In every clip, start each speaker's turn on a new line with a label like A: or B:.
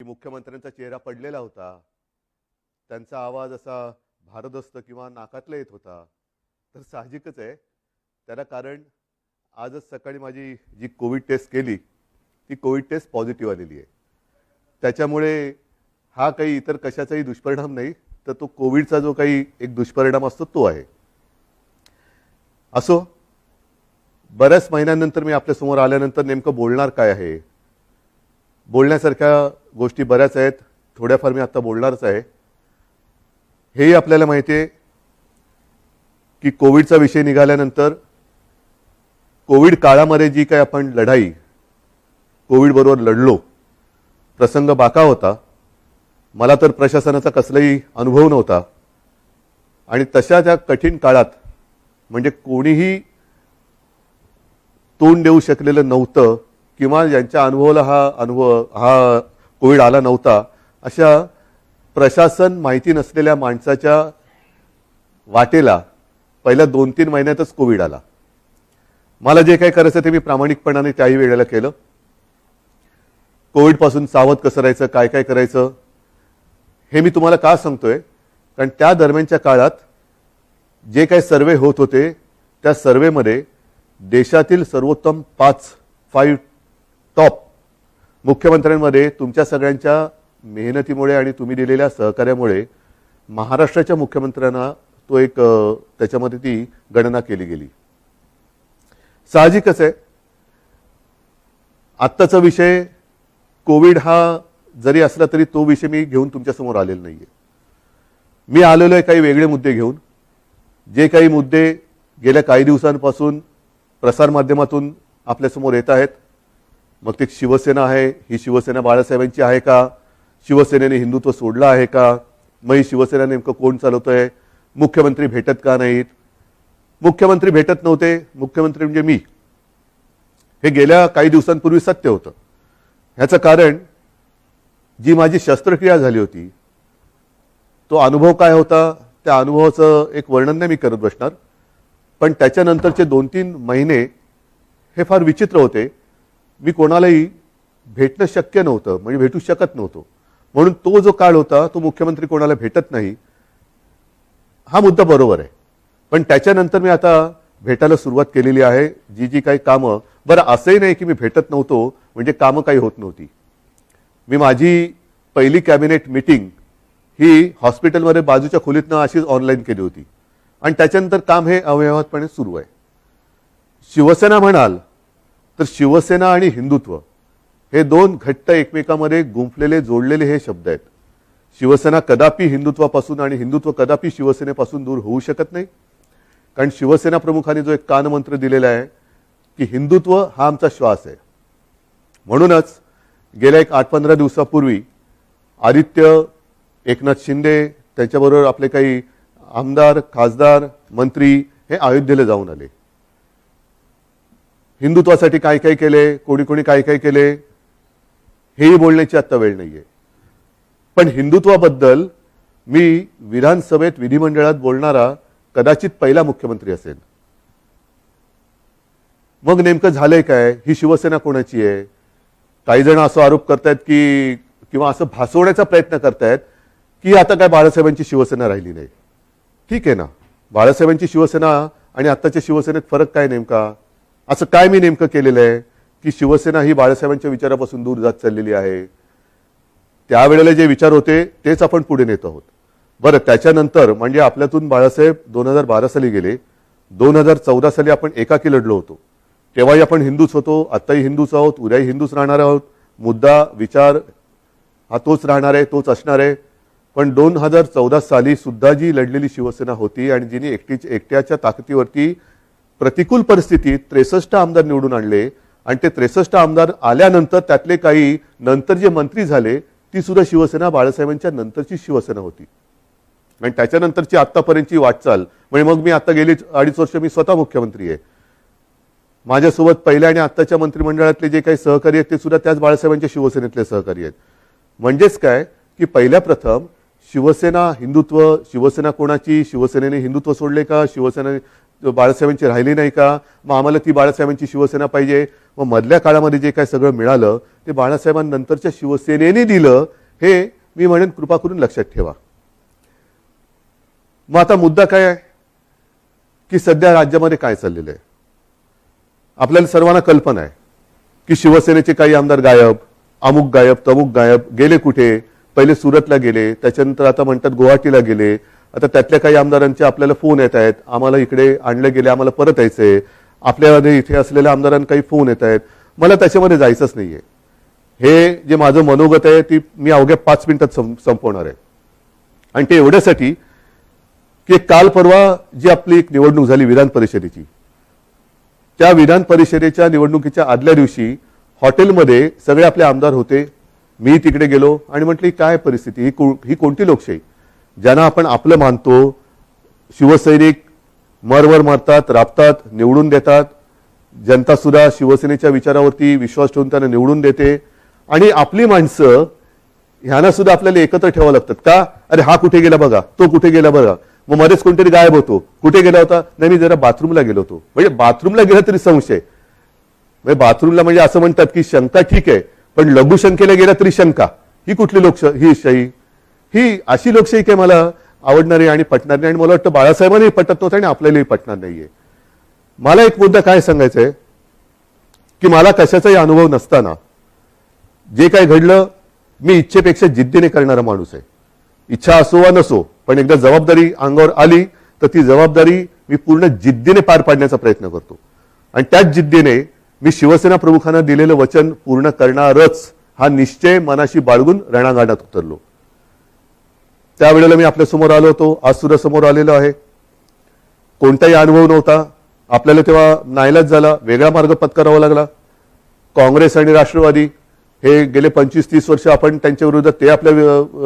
A: की मुख्यमंत्र्यांचा चेहरा पडलेला होता, त्यांचा आवाज असा भारदस्त किंवा नाकातला येत होता. तर साहजिकच आहे त्याला कारण आजच सकाळी माझी जी कोविड टेस्ट केली ती कोविड टेस्ट पॉझिटिव्ह आलेली आहे. त्याच्यामुळे हा काही इतर कशाचाही दुष्परिणाम नाही, तर तो कोविडचा जो काही एक दुष्परिणाम असतो तो आहे. असो, बऱ्याच महिन्यांनंतर मी आपल्यासमोर आल्यानंतर नेमकं बोलणार काय आहे. बोलण्यासारख्या गोष्टी बऱ्याच आहेत, थोड्याफार मी आता बोलणारच आहे. हेही आपल्याला माहिती आहे की कोविडचा विषय निघाल्यानंतर कोविड काळामध्ये जी काही आपण लढाई कोविड बरोबर लढलो, प्रसंग बाका होता. मला तर प्रशासनाचा कसलाही अनुभव नव्हता आणि तशा त्या कठीण काळात म्हणजे कोणीही तोंड देऊ शकलेलं नव्हतं किंवा ज्यांच्या अनुभवाला हा कोविड आला नव्हता, अशा प्रशासन माहिती नसलेल्या माणसाच्या वाटेला पहिल्या 2-3 महिन्यातच कोविड आला. मला जे काही करायचं ते मी प्रामाणिकपणाने त्याही वेळेला केलं. कोविडपासून सावध कसं राहायचं, काय काय करायचं हे मी तुम्हाला का सांगतोय, कारण त्या दरम्यानच्या काळात जे काही सर्वे होत होते त्या सर्वेमध्ये देशातील सर्वोत्तम 5 टॉप मुख्यमंत्र्यांमध्ये तुमच्या सगळ्यांच्या मेहनतीमुळे आणि तुम्ही दिलेल्या सहकार्यामुळे महाराष्ट्राच्या मुख्यमंत्र्यांना तो एक त्याच्यामध्ये ती गणना केली गेली. साहजिकच आहे आत्ताचा विषय कोविड हा जरी असला तरी तो विषय मी घेऊन तुमच्यासमोर आलेला नाहीये. मी आलेलो आहे काही वेगळे मुद्दे घेऊन. जे काही मुद्दे गेल्या काही दिवसांपासून प्रसारमाध्यमातून आपल्यासमोर येत आहेत, मग ते शिवसेना आहे, ही शिवसेना बाळासाहेबांची आहे का, शिवसेनेने हिंदुत्व सोडलं आहे का, मग ही शिवसेना नेमकं कोण चालवतोय, मुख्यमंत्री भेटत का नाहीत. मुख्यमंत्री भेटत नव्हते, मुख्यमंत्री म्हणजे मी, हे गेल्या काही दिवसांपूर्वी सत्य होतं. ह्याचं कारण जी माझी शस्त्रक्रिया झाली होती तो अनुभव काय होता, त्या अनुभवाचं एक वर्णन नाही मी करत बसणार, पण त्याच्यानंतरचे 2-3 महिने हे फार विचित्र होते. मी कोणालाही भेटणं शक्य नव्हतं, म्हणजे भेटू शकत नव्हतो. म्हणून तो जो काळ होता तो मुख्यमंत्री कोणाला भेटत नाही हा मुद्दा बरोबर आहे. पण त्याच्यानंतर मी आता भेटायला सुरुवात केलेली आहे. जी काही कामं, बरं असंही नाही की मी भेटत नव्हतो म्हणजे कामं काही होत नव्हती. मी माझी पहिली कॅबिनेट मीटिंग ही हॉस्पिटलमध्ये बाजूच्या खोलीतनं अशीच ऑनलाईन केली होती आणि त्याच्यानंतर काम हे अव्यवहातपणे सुरू आहे. शिवसेना म्हणाल तर शिवसेना आणि हिंदुत्व हे दोन घट्ट एकमेकांमध्ये गुंफलेले जोडलेले हे शब्द आहेत. शिवसेना कदापि हिंदुत्वापासून आणि हिंदुत्व कदापि शिवसेनेपासून दूर होऊ शकत नाही. कारण शिवसेना प्रमुखांनी जो एक कानमंत्र दिलेला आहे की हिंदुत्व हा आमचा श्वास आहे. म्हणूनच गेल्या एक 8-15 दिवसापूर्वी आदित्य, एकनाथ शिंदे, त्याच्याबरोबर आपले काही आमदार, खासदार, मंत्री हे अयोध्येला जाऊन आले. हिंदुत्वासाठी काय काय केले, कोणी कोणी काय काय केले हेही बोलण्याची आता वेळ नाहीये. पण हिंदुत्वाबद्दल मी विधानसभेत, विधिमंडळात बोलणारा कदाचित पहिला मुख्यमंत्री असेल. मग नेमकं झालंय काय, ही शिवसेना कोणाची आहे. काही जण असं आरोप करतायत की किंवा असं भासवण्याचा प्रयत्न करतायत की आता काय बाळासाहेबांची शिवसेना राहिली नाही. ठीक आहे ना, बाळासाहेबांची शिवसेना आणि आत्ताच्या शिवसेनेत फरक काय नेमका, असं काय मी नेमकं केलेलं आहे की शिवसेना ही बाळासाहेबांच्या विचारापासून दूर जात चाललेली आहे. त्यावेळेला जे विचार होते तेच आपण पुढे नेत आहोत. बरं, त्याच्यानंतर म्हणजे आपल्यातून बाळासाहेब 2012 साली गेले. 2014 साली आपण एकाकी लढलो होतो. तेव्हाही आपण हिंदूच होतो, आत्ताही हिंदूच आहोत, उद्याही हिंदूच राहणार आहोत. मुद्दा, विचार हा तोच राहणार आहे, तोच असणार आहे. पण 2014 साली सुद्धा जी लढलेली शिवसेना होती आणि जिने एकट्याच्या ताकदीवरती प्रतिकूल परिस्थितीत 63 आमदार निवडून आणले आणि ते 63 आमदार आल्यानंतर त्यातले काही नंतर जे मंत्री झाले ती सुद्धा शिवसेना बाळासाहेबांच्या नंतरची शिवसेना होती. आणि त्याच्यानंतरची आत्तापर्यंतची वाटचाल म्हणजे मग मी आता गेली 2.5 वर्ष मी स्वतः मुख्यमंत्री आहे. माझ्यासोबत पहिल्या आणि आत्ताच्या मंत्रिमंडळातले जे काही सहकारी आहेत ते सुद्धा त्याच बाळासाहेबांच्या शिवसेनेतले सहकारी आहेत. म्हणजेच काय की पहिल्या प्रथम शिवसेना, हिंदुत्व, शिवसेना कोणाची, शिवसेनेने हिंदुत्व सोडले का, शिवसेना बाळासाहेबांची राहिली नाही का, मग आम्हाला ती बाळासाहेबांची शिवसेना पाहिजे. मग मधल्या काळामध्ये जे काय सगळं मिळालं ते बाळासाहेबांनंतरच्या शिवसेनेने दिलं, हे मी म्हणेन कृपा करून लक्षात ठेवा. मग आता मुद्दा काय आहे की सध्या राज्यामध्ये काय चाललेलं आहे. आपल्याला सर्वांना कल्पना आहे की शिवसेनेचे काही आमदार गायब, अमुक गायब, तमुक गायब, गेले कुठे. पहिले सुरतला गेले, त्याच्यानंतर आता म्हणतात गुवाहाटीला गेले. आता त्यातल्या काही आमदारांचे आपल्याला फोन येत आहेत, आम्हाला इकडे आणले गेले, आम्हाला परत यायचंय. आपल्यामध्ये इथे असलेल्या आमदारांना काही फोन येत आहेत. मला त्याच्यामध्ये जायचंच नाहीये. हे जे माझं मनोगत आहे ती मी अवघ्या 5 मिनिटात संपवणार आहे. आणि ते एवढ्यासाठी की काल परवा जी आपली एक निवडणूक झाली विधान परिषदेची, त्या विधान परिषदेच्या निवडणुकीच्या आदल्या दिवशी हॉटेलमध्ये सगळे आपले आमदार होते. मी तिकडे गेलो आणि म्हटली काय परिस्थिती, ही कोणती लोकशाही, ज्यांना आपण आपलं मानतो, शिवसैनिक मरवर मारतात, राबतात, निवडून देतात. जनता सुद्धा शिवसेनेच्या विचारावरती विश्वास ठेवून त्यांना निवडून देते. आणि आपली माणसं ह्यांना सुद्धा आपल्याला एकत्र ठेवावं लागतात का. अरे हा कुठे गेला बघा, तो कुठे गेला बघा. मग मध्येच कोणतरी गायब होतो, कुठे गेला होता, नाही मी जरा बाथरूमला गेलो होतो. म्हणजे बाथरूमला गेला तरी संशय. म्हणजे बाथरूमला म्हणजे असं म्हणतात की शंका ठीक आहे, पण लघुशंकेला गेला तरी शंका. ही कुठली लोकशाही, ही अशी लोकशाही काय मला आवडणारी आणि पटणार नाही. आणि मला वाटतं बाळासाहेबांनाही पटत नव्हतं आणि आपल्यालाही पटणार नाहीये. मला एक मुद्दा काय सांगायचा आहे की मला कशाचाही अनुभव नसताना जे काय घडलं, मी इच्छेपेक्षा जिद्दीने करणारा माणूस आहे. इच्छा असो वा नसो, पण एकदा जबाबदारी अंगावर आली तर ती जबाबदारी मी पूर्ण जिद्दीने पार पाडण्याचा प्रयत्न करतो. आणि त्याच जिद्दीने मी शिवसेना प्रमुखांना दिलेलं वचन पूर्ण करणारच हा निश्चय मनाशी बाळगून रणांगणात उतरलो. त्यावेळेला मी आपल्या समोर आलो होतो, आज सुद्धा समोर आलेलो आहे. कोणताही अनुभव नव्हता. आपल्याला तेव्हा नाईलाज झाला, वेगळा मार्ग पत्करावा लागला. काँग्रेस आणि राष्ट्रवादी हे गेले 25-30 वर्ष आपण त्यांच्या विरोधात, ते आपल्या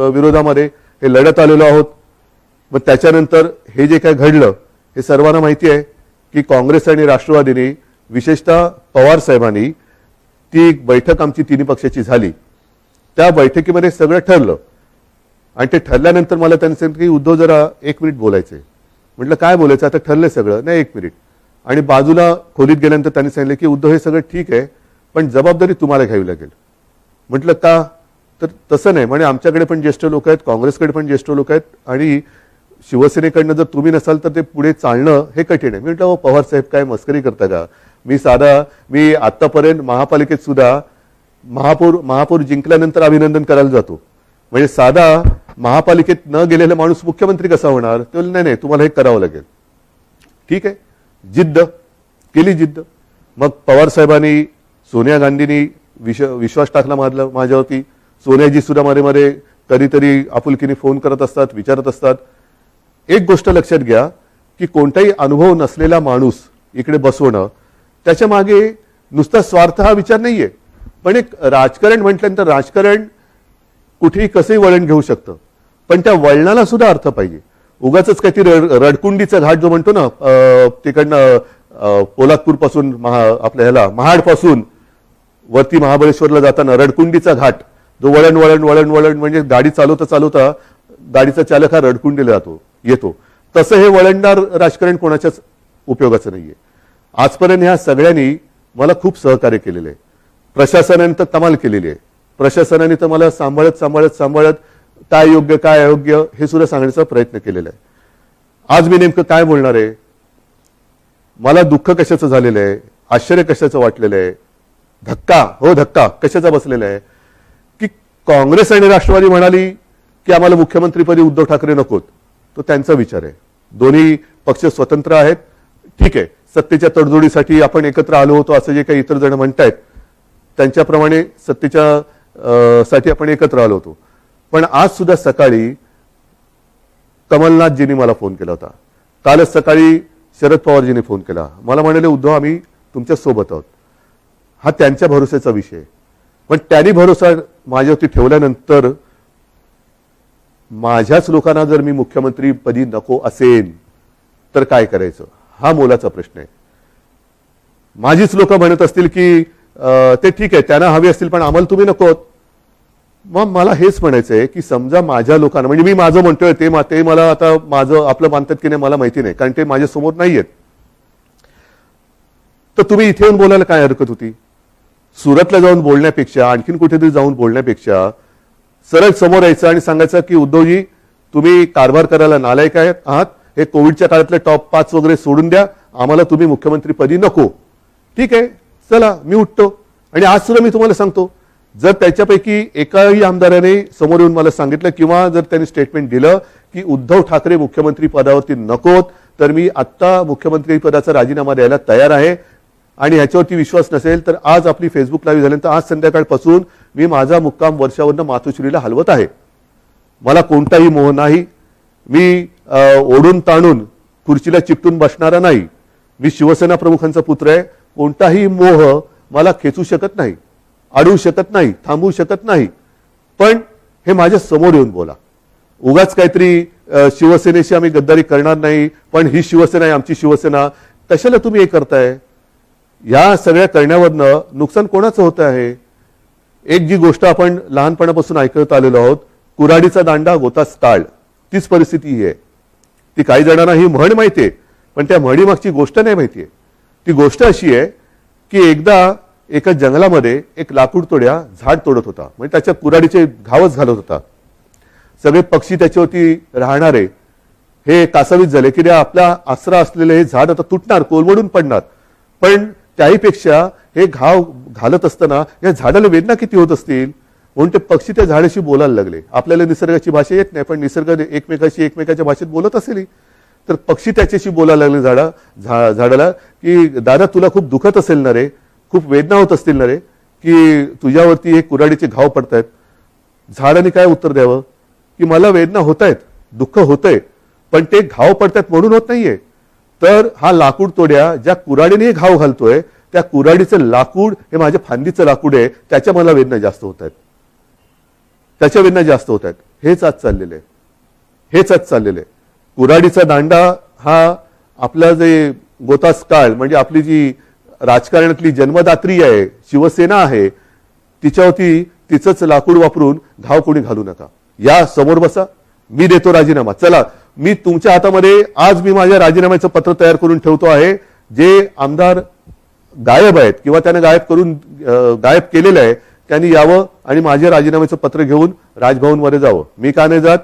A: विरोधामध्ये हे लढत आलेलो आहोत. मग त्याच्यानंतर हे जे काय घडलं हे सर्वांना माहिती आहे की काँग्रेस आणि राष्ट्रवादीने, विशेषतः पवार साहेबांनी, ती बैठक आमची तिन्ही पक्षाची झाली. त्या बैठकीमध्ये सगळं ठरलं. आणि ते ठरल्यानंतर मला त्यांनी सांगितलं की उद्धव जरा 1 मिनिट बोलायचंय. म्हटलं काय बोलायचं, आता ठरलंय सगळं, नाही 1 मिनिट. आणि बाजूला खोलीत गेल्यानंतर त्यांनी सांगितलं की उद्धव हे सगळं ठीक आहे, पण जबाबदारी तुम्हाला घ्यावी लागेल. म्हटलं का, तर तसं नाही म्हणे, आमच्याकडे पण ज्येष्ठ लोक आहेत, काँग्रेसकडे पण ज्येष्ठ लोक आहेत, आणि शिवसेनेकडनं जर तुम्ही नसाल तर ते पुढे चालणं हे कठीण आहे. मी म्हटलं पवार साहेब काय मस्करी करता का. मी आतापर्यंत महापालिकेत सुद्धा महापौर जिंकल्यानंतर अभिनंदन करायला जातो. म्हणजे साधा महापालिकेत न गेलेला माणूस मुख्यमंत्री कसा होणार. ते बोलले नाही तुम्हाला हे करावं लागेल. ठीक आहे, जिद्द केली जिद्द. मग पवार साहेबांनी, सोनिया गांधींनी विश्वास टाकला माझ्यावरती. सोनियाजी सुद्धा मध्ये कधीतरी आपुलकीने फोन करत असतात, विचारत असतात. एक गोष्ट लक्षात घ्या की कोणताही अनुभव नसलेला माणूस इकडे बसवणं, त्याच्या मागे नुसता स्वार्थ हा विचार नाहीये. पण एक राजकारण म्हटल्यानंतर राजकारण कुठेही कसंही वळण घेऊ शकतं, पण त्या वळणाला सुद्धा अर्थ पाहिजे. उगाच काय ती रडकुंडीचा घाट जो म्हणतो ना, तिकडनं पोलादपूर पासून आपल्या ह्याला महाड पासून वरती महाबळेश्वरला जाताना रडकुंडीचा घाट, जो वळण वळण वळण वळण म्हणजे गाडी चालवता गाडीचा चालक हा रडकुंडीला येतो. तसं हे वळणदार राजकारण कोणाच्याच उपयोगाचं नाहीये. आजपर्यंत ह्या सगळ्यांनी मला खूप सहकार्य केलेलं आहे. प्रशासनाने तर कमाल केलेली आहे. प्रशासनाने तर मला सांभाळत काय योग्य काय अयोग्य हे सुद्धा सांगण्याचा प्रयत्न केलेला आहे. आज मी नेमकं काय बोलणार आहे, मला दुःख कशाचं झालेलं आहे, आश्चर्य कशाचं वाटलेलं आहे, धक्का कशाचा बसलेला आहे की काँग्रेस आणि राष्ट्रवादी म्हणाली की आम्हाला मुख्यमंत्रीपदी उद्धव ठाकरे नकोत. तो त्यांचा विचार आहे. दोन्ही पक्ष स्वतंत्र आहेत. ठीक आहे, सत्तेच्या तडजोडीसाठी आपण एकत्र आलो होतो असं जे काही इतर जण म्हणतायत, त्यांच्याप्रमाणे सत्तेच्या साठी आपण एकत्र आलो होतो. पण आज सुद्धा सकाळी कमलनाथजींनी मला फोन केला होता. कालच सकाळी शरद पवारजींनी फोन केला. मला म्हणाले उद्धव आम्ही तुमच्या सोबत आहोत. हा त्यांच्या भरोश्याचा विषय. पण त्यांनी भरोसा माझ्यावरती ठेवल्यानंतर माझ्याच लोकांना जर मी मुख्यमंत्री पदी नको असेल तर काय करायचं, हा मोलाचा प्रश्न आहे. माझीच लोक म्हणत असतील की ते ठीक आहे त्यांना हवे असतील पण आम्हाला तुम्ही नकोत. मग मला हेच म्हणायचंय की समजा माझ्या लोकांना, म्हणजे मी माझं म्हणतोय ते मला आता माझं आपलं मानतात की नाही मला माहिती नाही, कारण ते माझ्या समोर नाहीयेत. तर तुम्ही इथे येऊन बोलायला काय हरकत होती? सुरतला जाऊन बोलण्यापेक्षा, आणखीन कुठेतरी जाऊन बोलण्यापेक्षा सरळ समोर यायचं आणि सांगायचं की उद्धवजी तुम्ही कारभार करायला नालायक आहात, हे कोविडच्या काळातले टॉप 5 वगैरे सोडून द्या, आम्हाला तुम्ही मुख्यमंत्रीपदी नको. ठीक आहे, चला मी उठतो. आणि आज सुद्धा मी तुम्हाला सांगतो, जर त्याच्यापैकी एकाही आमदाराने समोर येऊन मला सांगितलं किंवा जर त्यांनी स्टेटमेंट दिलं की उद्धव ठाकरे मुख्यमंत्री पदावरती नकोत, तर मी आत्ता मुख्यमंत्री पदाचा राजीनामा द्यायला तयार आहे. आणि ह्याच्यावरती विश्वास नसेल तर आज आपली फेसबुक लाईव्ह झाल्यानंतर आज संध्याकाळपासून मी माझा मुक्काम वर्षावरनं मातोश्रीला हलवत आहे. मला कोणताही मोह नाही. मी ओढून ताणून खुर्चीला चिकटून बसणारा नाही. मी शिवसेना प्रमुखांचा पुत्र आहे. कोणताही मोह मला खेचू शकत नाही, अडवू शकत नाही, थांबवू शकत नाही. पण हे माझ्या समोर येऊन बोला. उगाच काहीतरी शिवसेनेशी आम्ही गद्दारी करणार नाही, पण ही शिवसेना आहे आमची शिवसेना, कशाला तुम्ही हे करताय? या सगळ्या करण्यावरनं नुकसान कोणाचं होतं आहे? एक जी गोष्ट आपण लहानपणापासून ऐकत आलेलो आहोत, कुऱ्हाडीचा दांडा गोताच टाळ, तीच परिस्थिती ही आहे. ती काही जणांना ही म्हण माहितीये, पण त्या म्हणीमागची गोष्ट नाही माहितीये. ती गोष्ट अशी आहे की एकदा एका जंगलामध्ये एक लाकूड तोड्या झाड तोडत होता, म्हणजे त्याच्या कुऱ्हाडीचे घावच घालत होता. सगळे पक्षी त्याच्यावरती राहणारे हे कासावीस झाले की आपला आसरा असलेले हे झाड आता तुटणार, कोलमडून पडणार. पण त्याहीपेक्षा हे घाव घालत असताना या झाडाला वेदना किती होत असतील, म्हणून ते पक्षी त्या झाडाशी बोलायला लागले. आपल्याला निसर्गाची भाषा येत नाही, पण निसर्ग एकमेकाच्या भाषेत बोलत असेल. तर पक्षी त्याच्याशी बोलायला लागले झाडाला की दादा तुला खूप दुखत असेल ना रे, खूप वेदना होत असतील ना रे, की तुझ्यावरती हे कुऱ्हाडीचे घाव पडतायत. झाडाने काय उत्तर द्यावं की मला वेदना होत आहेत, दुःख होतंय, पण ते घाव पडतायत म्हणून होत नाहीये. तर हा लाकूड तोड्या ज्या कुऱ्हाडीने घाव घालतोय त्या कुऱ्हाडीचं लाकूड हे माझ्या फांदीचं लाकूड आहे, त्याच्या मला वेदना जास्त होत आहेत, त्याच्या वेदना जास्त होत आहेत. हेच आज चाललेलं आहे, हेच आज चाललेलं आहे. कुऱ्हाडीचा दांडा हा आपला जे गोतास काळ म्हणजे आपली जी राजकारणातली जन्मदात्री आहे शिवसेना आहे, तिच्यावरती तिचंच लाकूड वापरून घाव कोणी घालू नका. या समोर बसा, मी देतो राजीनामा. चला मी तुमच्या हातामध्ये आज मी माझ्या राजीनाम्याचं पत्र तयार करून ठेवतो आहे. जे आमदार गायब आहेत किंवा त्याने गायब केलेलं आहे त्यांनी यावं आणि माझ्या राजीनाम्याचं पत्र घेऊन राजभवनमध्ये जावं. मी का नाही जात?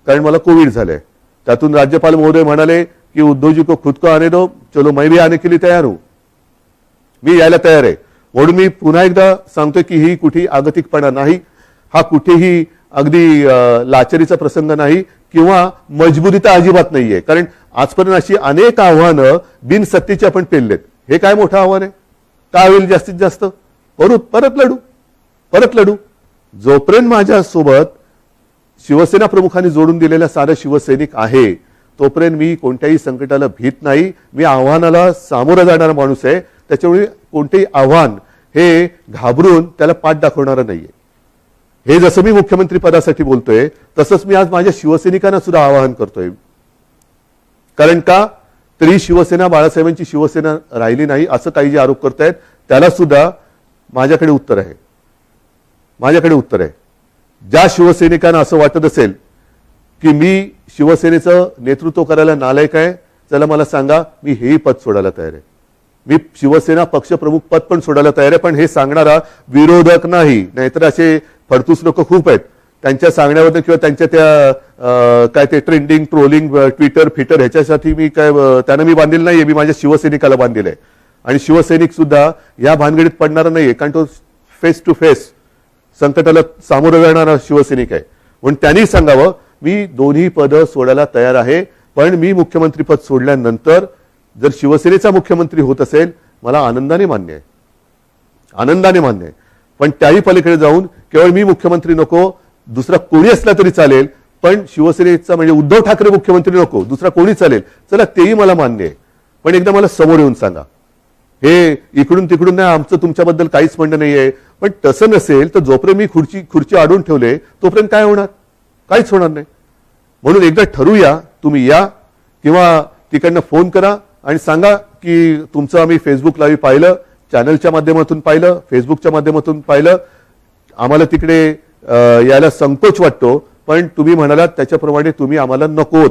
A: कारण मला कोविड झालंय. त्यातून राज्यपाल महोदय म्हणाले की उद्धवजी को खुद को आने दो, चलो मैं भी आने के लिए तैयार हूं. मी यायला तयार आहे. म्हणून मी पुन्हा एकदा सांगतोय की ही कुठेही आगतिकपणा नाही, हा कुठेही अगदी लाचारीचा प्रसंग नाही किंवा मजबुरीता अजिबात नाहीये. कारण आजपर्यंत अशी अनेक आव्हानं बिनसत्तेची आपण पेललेत. हे काय मोठं आव्हान आहे? काय होईल जास्तीत जास्त? परत लढू. जोपर्यंत माझ्यासोबत शिवसेना प्रमुखांनी जोडून दिलेला सारा शिवसैनिक आहे तोपर्यंत मी कोणत्याही संकटाला भीत नाही. मी आव्हानाला सामोरं जाणारा माणूस आहे. त्याच्यामुळे कोणतेही आव्हान हे घाबरून त्याला पाठ दाखवणारा नाहीये. हे जसं मी मुख्यमंत्री पदासाठी बोलतोय तसंच मी आज माझ्या शिवसैनिकांना सुद्धा आवाहन करतोय. कारण का तरी शिवसेना बाळासाहेबांची शिवसेना राहिली नाही असं काही जे आरोप करतायत त्याला सुद्धा माझ्याकडे उत्तर आहे. ज्या शिवसैनिकांना असं वाटत असेल की मी शिवसेनेचं नेतृत्व करायला नालायक आहे, चला मला सांगा, मी हेही पद सोडायला तयार आहे. मी शिवसेना पक्षप्रमुख पद पण सोडायला तयार आहे. पण हे सांगणारा विरोधक नाही. नाहीतर असे फडतूस लोक खूप आहेत. त्यांच्या सांगण्यावर किंवा त्यांच्या त्या काय ते ट्रेंडिंग ट्रोलिंग ट्विटर फिटर ह्याच्यासाठी मी काय त्यांना मी बांधलेलं नाहीये. मी माझ्या शिवसैनिकाला बांधलेलं आहे. आणि शिवसैनिक सुद्धा या भानगडीत पडणारा नाहीये. कारण तो फेस टू फेस संकटाला सामोरं जाणारा शिवसैनिक आहे. म्हणून त्यांनी सांगावं मी दोन्ही पदं सोडायला तयार आहे. पण मी मुख्यमंत्रीपद सोडल्यानंतर जर शिवसेनेचा मुख्यमंत्री होत असेल मला आनंदाने मान्य आहे. पण त्याही पलीकडे जाऊन केवळ मी मुख्यमंत्री नको, दुसरा कोणी असला तरी चालेल, पण शिवसेनेचा म्हणजे उद्धव ठाकरे मुख्यमंत्री नको, दुसरा कोणी चालेल, चला तेही मला मान्य आहे. पण एकदा मला समोर येऊन सांगा. हे इकडून तिकडून नाही, आमचं तुमच्याबद्दल काहीच म्हणणं नाहीये. पण तसं नसेल तर जोपर्यंत मी खुर्ची अडून ठेवले तोपर्यंत काय होणार? काहीच होणार नाही. म्हणून एकदा ठरवूया, तुम्ही या किंवा तिकडनं फोन करा आणि सांगा की तुमचं आम्ही फेसबुक लाईव्ह पाहिलं, चॅनलच्या माध्यमातून पाहिलं, फेसबुकच्या माध्यमातून पाहिलं. आम्हाला तिकडे यायला संकोच वाटतो, पण तुम्ही म्हणालात त्याच्याप्रमाणे तुम्ही आम्हाला नकोत.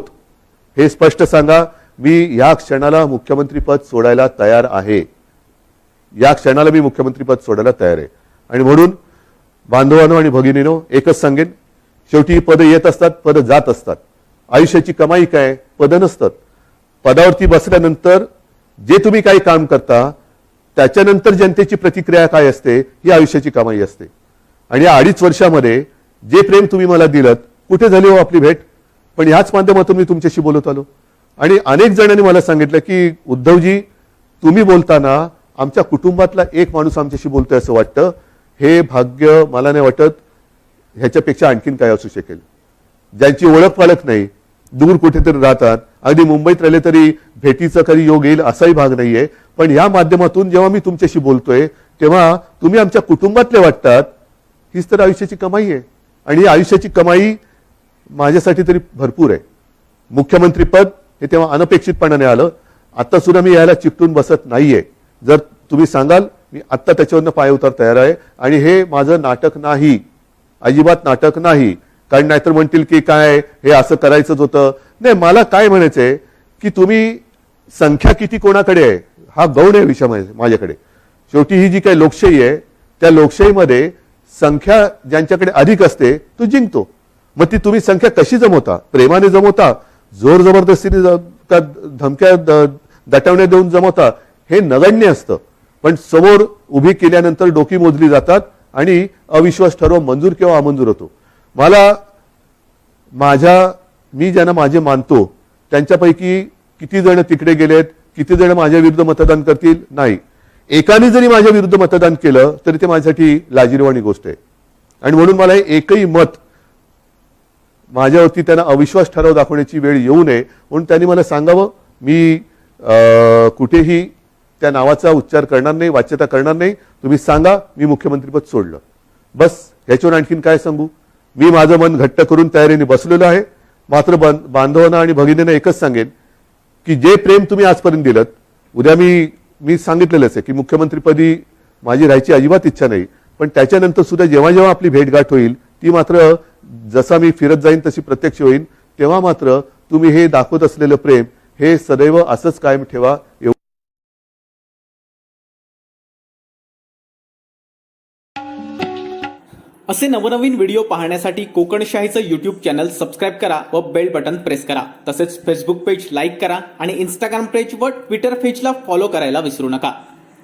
A: हे स्पष्ट सांगा. मी या क्षणाला मुख्यमंत्रीपद सोडायला तयार आहे. या क्षणाला मी मुख्यमंत्रीपद सोडायला तयार आहे. आणि म्हणून बांधवांनो आणि भगिनीनो एकच सांगेन, शेवटी ही पदं येत असतात, पदं जात असतात. आयुष्याची कमाई काय? पदं नसतात. पदावरती बसल्यानंतर जे तुम्ही काही काम करता त्याच्यानंतर जनतेची प्रतिक्रिया काय असते ही आयुष्याची कमाई असते. आणि या 2.5 वर्षामध्ये जे प्रेम तुम्ही मला दिलं, कुठे झाली हो आपली भेट? पण ह्याच माध्यमातून मी तुमच्याशी बोलत आलो. आणि अनेक जणांनी मला सांगितलं की उद्धवजी, तुम्ही बोलताना आमच्या कुटुंबातला एक माणूस आमच्याशी बोलतोय असं वाटतं. हे भाग्य मला नाही वाटत ह्याच्यापेक्षा आणखीन काय असू शकेल. ज्यांची ओळख पालक नाही, दूर कुठेतरी राहतात, अगदी मुंबईत राहिले तरी भेटीचा कधी योग येईल असाही भाग नाहीये. पण या माध्यमातून जेव्हा मी तुमच्याशी बोलतोय तेव्हा तुम्ही आमच्या कुटुंबातले वाटतात. हीच तर आयुष्याची कमाई आहे. आणि ही आयुष्याची कमाई माझ्यासाठी तरी भरपूर आहे. मुख्यमंत्रीपद हे तेव्हा अनपेक्षितपणाने आलं. आता सुद्धा मी याला चिकटून बसत नाहीये. जर तुम्ही सांगाल मी आत्ता त्याच्यावरनं पाय उतार तयार आहे. आणि हे माझं नाटक नाही, अजिबात नाटक नाही. कारण नाहीतर म्हणतील की काय हे असं करायचंच होतं. नाही, मला काय म्हणायचंय की तुम्ही संख्या किती कोणाकडे आहे हा गौण आहे विषय माझ्याकडे. शेवटी ही जी काही लोकशाही आहे त्या लोकशाहीमध्ये संख्या ज्यांच्याकडे अधिक असते तो जिंकतो. मग ती तुम्ही संख्या कशी जमवता? प्रेमाने जमवता, जोर जबरदस्तीने का धमक्या दटवण्या देऊन जमवता, हे नगण्य असतं. पण समोर उभी केल्यानंतर डोकी मोजली जातात आणि अविश्वास ठराव मंजूर किंवा अमंजूर होतो. मी ज्यांना माझे मानतो त्यांच्यापैकी किती जण तिकडे गेलेत, किती जण माझ्या विरुद्ध मतदान करतील? नाही. एकाने जरी माझ्या विरुद्ध मतदान केलं तरी ते माझ्यासाठी लाजिरवाणी गोष्ट आहे. आणि म्हणून मला एकही मत माझ्यावरती त्यांना अविश्वास ठराव दाखवण्याची वेळ येऊ नये म्हणून त्यांनी मला सांगावं. मी कुठेही त्या नावाचा उच्चार करणार नाही, वाच्यता करणार नाही. तुम्ही सांगा मी मुख्यमंत्रीपद सोडलं, बस. ह्याच्यावर आणखीन काय सांगू? मी माझं मन घट्ट करून तयारीने बसलेलो आहे. मात्र बांधवांना आणि भगिनींना एकच सांगेन की जे प्रेम तुम्ही आजपर्यंत दिलं, उद्या मी सांगितलेलंच आहे की मुख्यमंत्रीपदी माझी राहायची अजिबात इच्छा नाही. पण त्याच्यानंतर सुद्धा जेव्हा जेव्हा आपली भेटगाठ होईल ती मात्र जसा मी फिरत जाईन तशी प्रत्यक्ष होईल. तेव्हा मात्र तुम्ही हे दाखवत असलेलं प्रेम हे सदैव असंच कायम ठेवा.
B: असे नवनवीन व्हिडिओ पाहण्यासाठी कोकणशाहीचं यूट्यूब चॅनल सबस्क्राईब करा व बेल बटन प्रेस करा. तसेच फेसबुक पेज लाईक करा आणि इंस्टाग्राम पेज व ट्विटर पेजला फॉलो करायला विसरू नका.